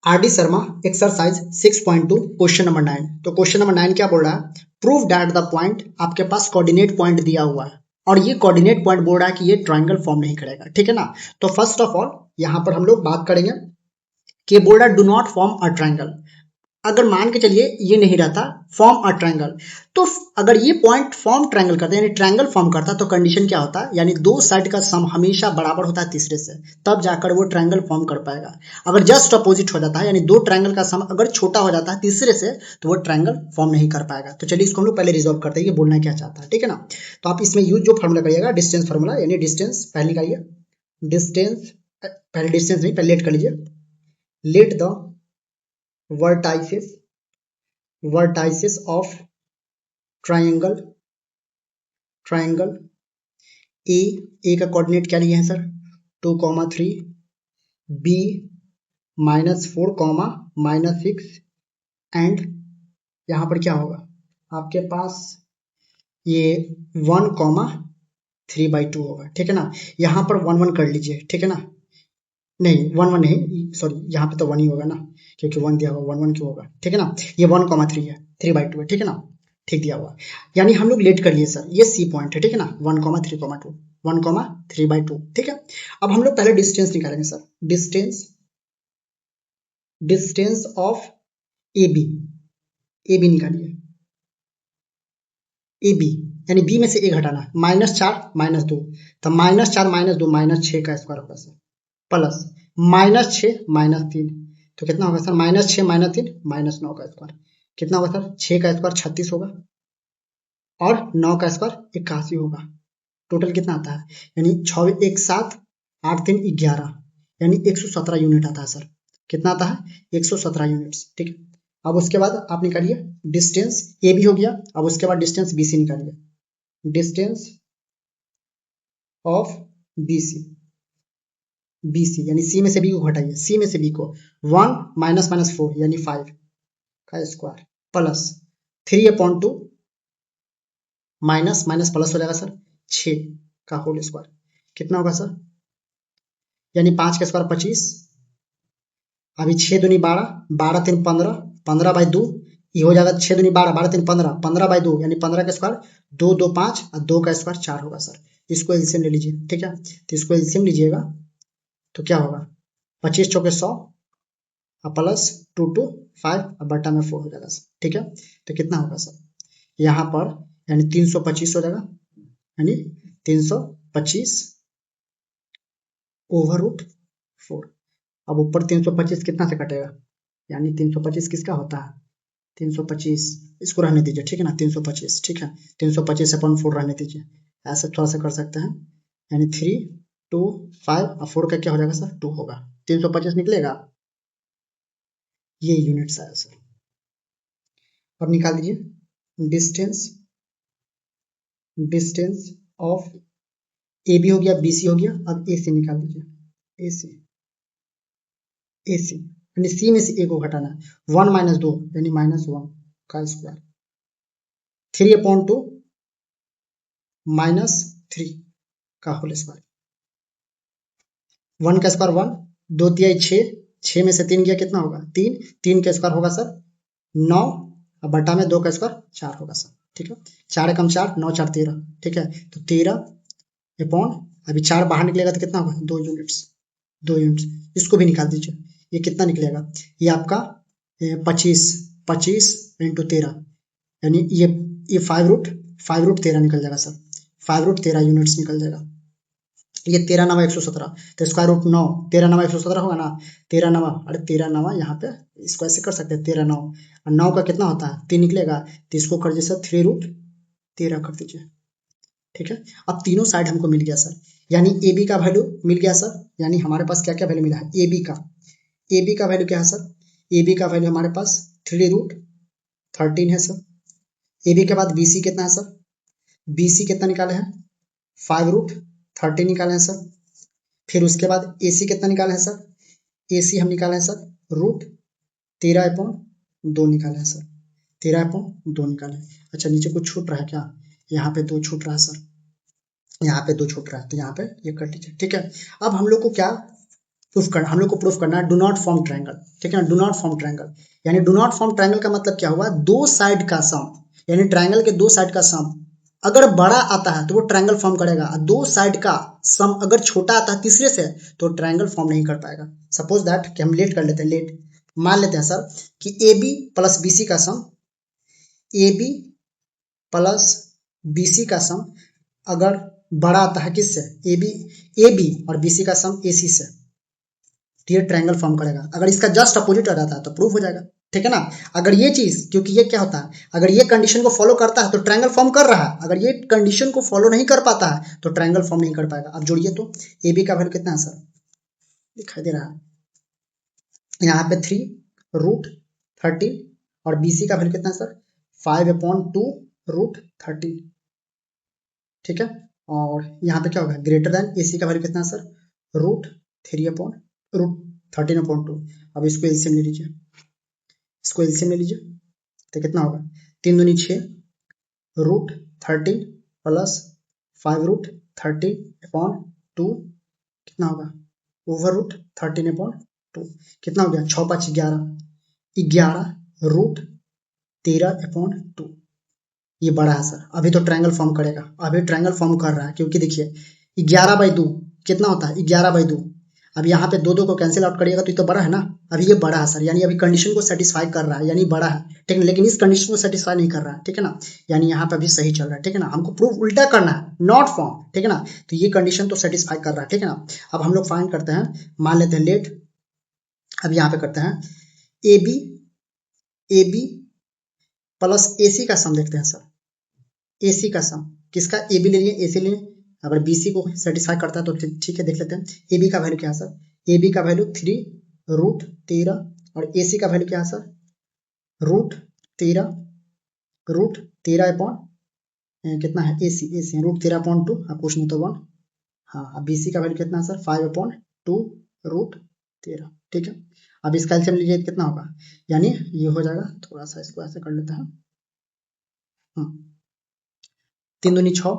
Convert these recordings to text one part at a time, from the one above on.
R D Sharma exercise 6.2 question number 9। तो question number 9 क्या बोल रहा है, प्रूव दैट द पॉइंट, आपके पास कोऑर्डिनेट पॉइंट दिया हुआ है और ये कोऑर्डिनेट पॉइंट बोल रहा है कि ये ट्रायंगल फॉर्म नहीं करेगा, ठीक है ना। तो फर्स्ट ऑफ ऑल यहाँ पर हम लोग बात करेंगे कि बोल रहा है do not form a triangle. अगर मान के चलिए ये नहीं रहता फॉर्म अ ट्रायंगल, तो अगर ये पॉइंट फॉर्म ट्रायंगल करता है यानी ट्रायंगल फॉर्म करता है तो कंडीशन क्या होता है, यानी दो साइड का सम हमेशा बराबर होता है तीसरे से, तब जाकर वो ट्रायंगल फॉर्म कर पाएगा। अगर जस्ट अपोजिट हो जाता है यानी दो ट्रायंगल का सम अगर छोटा हो जाता है तीसरे से तो वो ट्रायंगल फॉर्म नहीं कर पाएगा। तो चलिए इसको हम लोग पहले रिजॉल्व करते हैं ये बोलना क्या चाहता है, ठीक है ना। तो आप इसमें यूज जो फॉर्मूला करिएगा डिस्टेंस फार्मूला, यानी डिस्टेंस पहले निकालिए। डिस्टेंस पहले डिस्टेंस नहीं पहले लेट कर लीजिए। Let the vertices of triangle ए का कोऑर्डिनेट क्या लिए हैं सर 2,3, बी -4, -6 एंड यहाँ पर क्या होगा आपके पास ये 1,3/2 होगा, ठीक है ना। यहाँ पर 1 1 कर लीजिए, ठीक है ना। नहीं 1 1 नहीं, सॉरी यहाँ पे तो 1 ही होगा ना, क्योंकि 1 दिया हुआ 1 1 क्यों होगा, ठीक है ना। ये 1,3 है, 3/2 है, ठीक है ना। ठीक दिया हुआ, यानी हम लोग लेट कर लिए सर, ये सी पॉइंट है, ठीक है ना। 1,3,2 1,3/2, ठीक है। अब हम लोग पहले डिस्टेंस निकालेंगे sir. Distance of a b निकालिए। ए बी यानी बी में से ए घटाना, -4 -2, तो -4 -2 -6 का स्क्वायर होगा सर, प्लस -6 -3, तो कितना होगा सर -6 -3 -9 का स्क्वायर, कितना होगा सर 6 का स्क्वायर 36 होगा और 9 का स्क्वायर 81 होगा। टोटल कितना आता है, यानी 6 1 7 8 3 11, यानी 117 यूनिट आता है सर। कितना आता है 117 यूनिट्स, ठीक है। अब उसके बाद आप निकालिए डिस्टेंस ए बी हो गया। अब उसके बाद डिस्टेंस बी सी निकालिए। डिस्टेंस ऑफ बी सी यानी सी में से बी को घटाइए, सी में से बी को 1 -4 यानी 5 का square plus 3/2 minus minus plus हो जाएगा सर 6 का होल स्क्वायर, कितना होगा सर, यानी 5 का स्क्वायर 25, अभी 6 दूनी 12, 12 3 15, 15/2 ये हो जाएगा 6 दूनी 12, 12 3 15, 15/2 यानी 15 का स्क्वायर 2 2 5 और 2 का स्क्वायर 4 होगा सर। इसको एलसीएम ले लीजिए, ठीक है। तो इसको एलसीएम लीजिएगा तो क्या होगा 25 चौके 100 और प्लस 2 2 5 और बटा में 4 हो जाएगा सर, ठीक है। तो कितना होगा सर यहाँ पर, यानी 325 हो जाएगा, यानी 325 /4। अब ऊपर 325 कितना से कटेगा, यानी 325 किसका होता है 325, इसको रहने दीजिए, ठीक है ना 325, ठीक है। 325/4 रहने दीजिए, ऐसे थोड़ा सा कर सकते हैं, यानी 3 2 5 और 4 का क्या हो जाएगा सर 2 होगा, 325 निकलेगा, ये यूनिट्स आया सर। अब निकाल दीजिए डिस्टेंस ऑफ ए बी हो गया, बी सी हो गया, अब ए सी निकाल दीजिए। ए सी यानी सी में से ए को घटाना है, 1 -2 यानी -1 का स्क्वायर, 3/2 -3 का होल स्क्वायर, 1 का स्क्वायर 1, 2 तिहाई 6, 6 में से 3 गया कितना होगा 3, 3 का स्क्वायर होगा सर 9 और बटा में 2 का स्क्वायर 4 होगा सर, ठीक है। 4 कम 4 9 4 13, ठीक है। तो 13 अभी 4 बाहर निकलेगा तो कितना होगा 2 यूनिट्स, इसको भी निकाल दीजिए। ये कितना निकलेगा, ये आपका 25 25 × 13, यानी ये 5√13 निकल जाएगा सर, 5√13 यूनिट्स निकल जाएगा। ये 13 9 117, तो स्क्वायर रूट 9 13 9 117 होगा ना, 13 9 अरे 13 9 यहाँ पे इसको ऐसे कर सकते हैं 13 9 और 9 का कितना होता है 3 निकलेगा, तो इसको कर दीजिए सर 3√13 कर दीजिए, ठीक है। अब तीनों साइड हमको मिल गया सर, यानी ए बी का वैल्यू मिल गया सर, यानी हमारे पास क्या क्या वैल्यू मिला है ए बी का वैल्यू क्या है सर, ए बी का वैल्यू हमारे पास 3√13 है सर। ए बी के बाद बी सी कितना है सर, बी सी कितना निकाले हैं 5√13 निकाले हैं सर। फिर उसके बाद ए सी कितना निकाले हैं सर, ए सी हम निकाले हैं सर √13/2 निकाले हैं सर, 13/2 निकाले। अच्छा नीचे कुछ छूट रहा है क्या, यहाँ पे 2 छूट रहा है सर, यहाँ पे 2 छूट रहा है, तो यहाँ पे ये कर दीजिए, ठीक है। अब हम लोग को क्या प्रूफ करना, हम लोग को प्रूफ करना है डू नॉट फॉर्म ट्रायंगल, ठीक है ना। डू नॉट फॉर्म ट्रायंगल यानी डू नॉट फॉर्म ट्रायंगल का मतलब क्या हुआ, दो साइड का सम, यानी ट्रायंगल के दो साइड का सम अगर बड़ा आता है तो वो ट्रायंगल फॉर्म करेगा, दो साइड का सम अगर छोटा आता है तीसरे से तो ट्रायंगल फॉर्म नहीं कर पाएगा। सपोज दैट कि हम लेट कर लेते हैं, लेट मान लेते हैं सर कि a B plus B c का sum, a B plus B c का सम अगर बड़ा आता है किससे, ए बी और बी सी का सम ए सी से, तो ये ट्रायंगल फॉर्म करेगा। अगर इसका जस्ट अपोजिट आ जाता है तो प्रूफ हो जाएगा, ठीक है ना। अगर ये चीज, क्योंकि ये क्या होता है, अगर ये कंडीशन को फॉलो करता है तो ट्रायंगल फॉर्म कर रहा है, अगर ये कंडीशन को फॉलो नहीं कर पाता है तो ट्रायंगल फॉर्म नहीं कर पाएगा। अब जोड़िए तो ए बी का वैल्यू कितना है सर, दिखाई दे रहा है यहाँ पे 3√13 और बी सी का वैल्यू कितना है सर 5/2√13, ठीक है। और यहाँ पे क्या होगा, ग्रेटर देन ए सी का वैल्यू कितना है सर √13/2। अब इसको एलसीएम ले लीजिए, इसको एलसीएम ले लीजिए तो कितना होगा, 3 दूनी 6 √13 प्लस 5√13/2 कितना होगा √13/2, कितना हो गया 6×5 11√13/2। ये बड़ा है सर, अभी तो ट्रायंगल फॉर्म करेगा, अभी ट्रायंगल फॉर्म कर रहा है, क्योंकि देखिए 11/2 कितना होता है 11/2। अब यहाँ पे दो को कैंसिल आउट करिएगा तो ये तो बड़ा है ना, अभी ये बड़ा है सर, यानी अभी कंडीशन को सेटिस्फाई कर रहा है, यानी बड़ा है, ठीक है। लेकिन इस कंडीशन को सेटिस्फाई नहीं कर रहा है, ठीक है ना, यानी यहाँ पे अभी सही चल रहा है, ठीक है ना। हमको प्रूफ उल्टा करना है, नॉट फॉर्म, ठीक है ना। तो ये कंडीशन तो सेटिस्फाई कर रहा है, ठीक है ना। अब हम लोग फाइंड करते हैं, मान लेते हैं लेट, अब यहाँ पे करते हैं ए बी प्लस ए सी का सम देखते हैं सर, ए सी का सम किसका, ए बी ले लिए ए सी लिए, अगर बी सी को सेटिस्फाई करता है तो ठीक है, देख लेते हैं ए बी का वैल्यू क्या है सर, ए बी का वैल्यू 3√13 और ए सी का वैल्यू क्या है सर √13 अपॉन कितना है ए सी √13/2 कुछ नहीं तो 1। हाँ, अब बी सी का वैल्यू कितना है सर 5/2√13, ठीक है। अब इसका एलसीएम लीजिए कितना होगा, यानी ये हो जाएगा, थोड़ा सा इसको ऐसे कर लेते हैं, 3 दूनी 6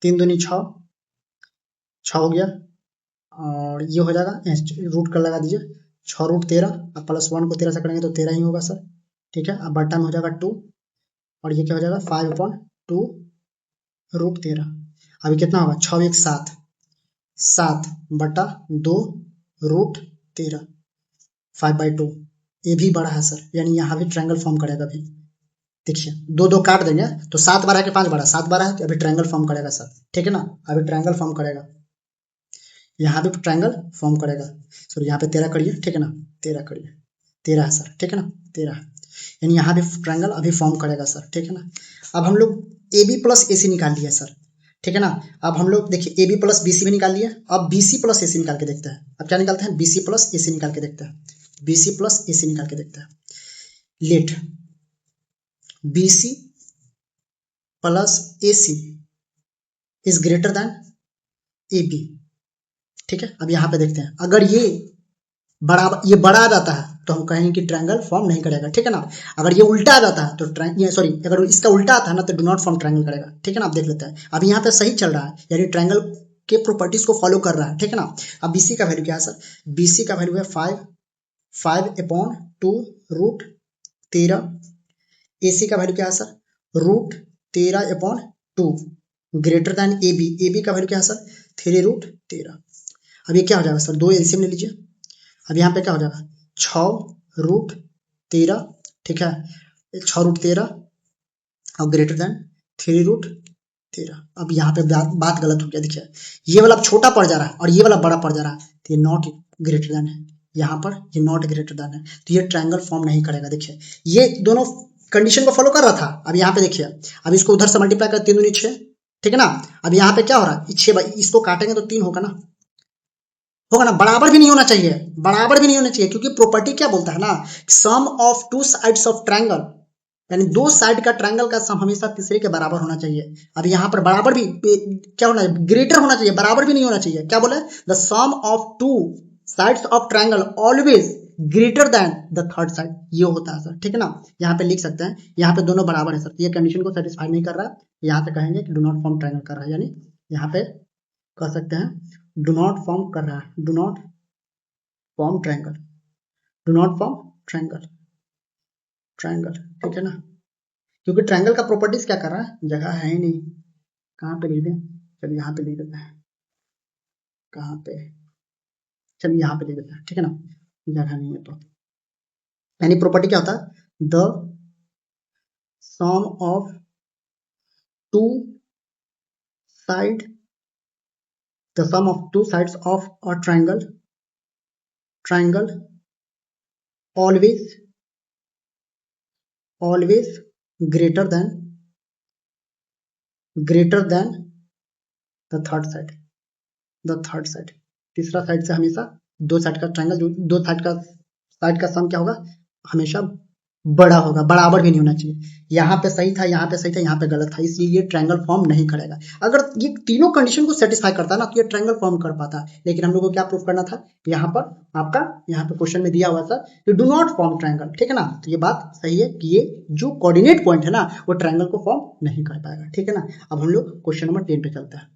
3 दूनी 6 हो गया, और ये हो जाएगा रूट कर लगा दीजिए 6√13, अब +1 को 13 से करेंगे तो 13 ही होगा सर, ठीक है। अब बट्टा में हो जाएगा 2 और ये क्या हो जाएगा 5/2√13। अभी कितना होगा 6 1 7/2√13 5/2। ये भी बड़ा है सर, यानी यहाँ भी ट्रायंगल फॉर्म करेगा। अभी देखिए दो काट देंगे तो 7/12 के 5 बड़ा 7/12 है, तो अभी ट्रायंगल फॉर्म करेगा सर, ठीक है ना। अभी ट्रायंगल फॉर्म करेगा, यहाँ भी ट्रायंगल फॉर्म करेगा सर, यहाँ पे 13 करिए, ठीक है ना, 13 करिए, 13 है सर, ठीक है ना, 13 है, यानी यहाँ भी ट्रायंगल अभी फॉर्म करेगा सर, ठीक है ना। अब हम लोग ए बी प्लस ए सी निकाल लिए सर, ठीक है ना। अब हम लोग देखिए A B plus B C भी निकाल लिए, अब बी सी प्लस ए सी निकाल के देखते हैं। अब क्या निकालते हैं, बी सी प्लस ए सी निकाल के देखते हैं, बी सी प्लस ए सी निकाल के देखते हैं। Let B C plus A C is greater than A B, ठीक है। अब यहाँ पे देखते हैं, अगर ये बड़ा आ जाता है तो हम कहेंगे कि ट्रायंगल फॉर्म नहीं करेगा, ठीक है ना। अगर ये उल्टा आ जाता है तो अगर इसका उल्टा आता है ना तो डू नॉट फॉर्म ट्रायंगल करेगा, ठीक है ना। आप देख लेते हैं, अभी यहाँ पे सही चल रहा है, यानी ट्रायंगल के प्रॉपर्टीज को फॉलो कर रहा है, ठीक है ना। अब बीसी का वैल्यू क्या है सर, बीसी का वैल्यू है 5/2√13, AC का वैल्यू क्या है सर √13/2 ग्रेटर देन AB का वैल्यू क्या है सर 3√13। अब ये क्या हो जाएगा सर, दो एलसीएम ले लीजिए, अब यहाँ पे क्या हो जाएगा 6√13, ठीक है, 6√13 और ग्रेटर देन 3√13। अब यहाँ पे बात गलत हो गया, देखिए ये वाला छोटा पड़ जा रहा है और ये वाला बड़ा पड़ जा रहा है, तो ये नॉट ग्रेटर देन है, यहाँ पर ये नॉट ग्रेटर देन है, तो ये ट्रायंगल फॉर्म नहीं करेगा। देखिए ये दोनों कंडीशन को फॉलो कर रहा था, अब यहाँ पे देखिए, अब इसको उधर से मल्टीप्लाई कर 3 दूनी 6, ठीक है ना। अब यहाँ पे क्या हो रहा है 6, इसको काटेंगे तो 3 होगा ना, बराबर भी नहीं होना चाहिए, बराबर भी नहीं होना चाहिए, क्योंकि प्रॉपर्टी क्या बोलता है ना, sum of two sides of triangle, यानी दो साइड का ट्रायंगल का सम हमेशा तीसरे के बराबर होना चाहिए। अब यहाँ पर बराबर भी क्या होना चाहिए, ग्रेटर होना चाहिए, बराबर भी नहीं होना चाहिए। क्या बोले, the sum of two sides of triangle always greater than the third side, ये होता है सर, ठीक है ना। यहाँ पे लिख सकते हैं, यहाँ पे दोनों बराबर है सर, ये कंडीशन को सेटिस्फाई नहीं कर रहा है, यहाँ पे कहेंगे कि डू नॉट फॉर्म ट्रायंगल कर रहा है, यानी यहाँ पे कह सकते हैं डू नॉट फॉर्म कर रहा है, do not form triangle, do not form triangle, triangle, ठीक है ना, क्योंकि ट्रायंगल का प्रॉपर्टीज क्या कर रहा है, जगह है ही नहीं, कहाँ पे लिख दें, चलिए यहाँ पे लिख देते हैं, कहाँ पे, चलिए यहाँ पे लिख देते हैं, ठीक है ना, जगह नहीं है तो, यानी प्रॉपर्टी क्या होता है, the sum of two side, the sum of two sides of a triangle, triangle always greater than the third side, the third side, तीसरा साइड से हमेशा दो साइड का ट्रायंगल, जो दो साइड का सम क्या होगा, हमेशा बड़ा होगा, बराबर भी नहीं होना चाहिए, यहाँ पे सही था, यहाँ पे सही था, यहाँ पे गलत था, इसलिए ये ट्रायंगल फॉर्म नहीं करेगा। अगर ये तीनों कंडीशन को सेटिस्फाई करता ना तो ये ट्रायंगल फॉर्म कर पाता, लेकिन हम लोग को क्या प्रूफ करना था, यहाँ पर आपका, यहाँ पे क्वेश्चन में दिया हुआ था कि डू नॉट फॉर्म ट्रायंगल, ठीक है ना, तो ये बात सही है कि ये जो कोऑर्डिनेट पॉइंट है ना वो ट्रायंगल को फॉर्म नहीं कर पाएगा, ठीक है ना। अब हम लोग क्वेश्चन नंबर 10 पे चलते हैं।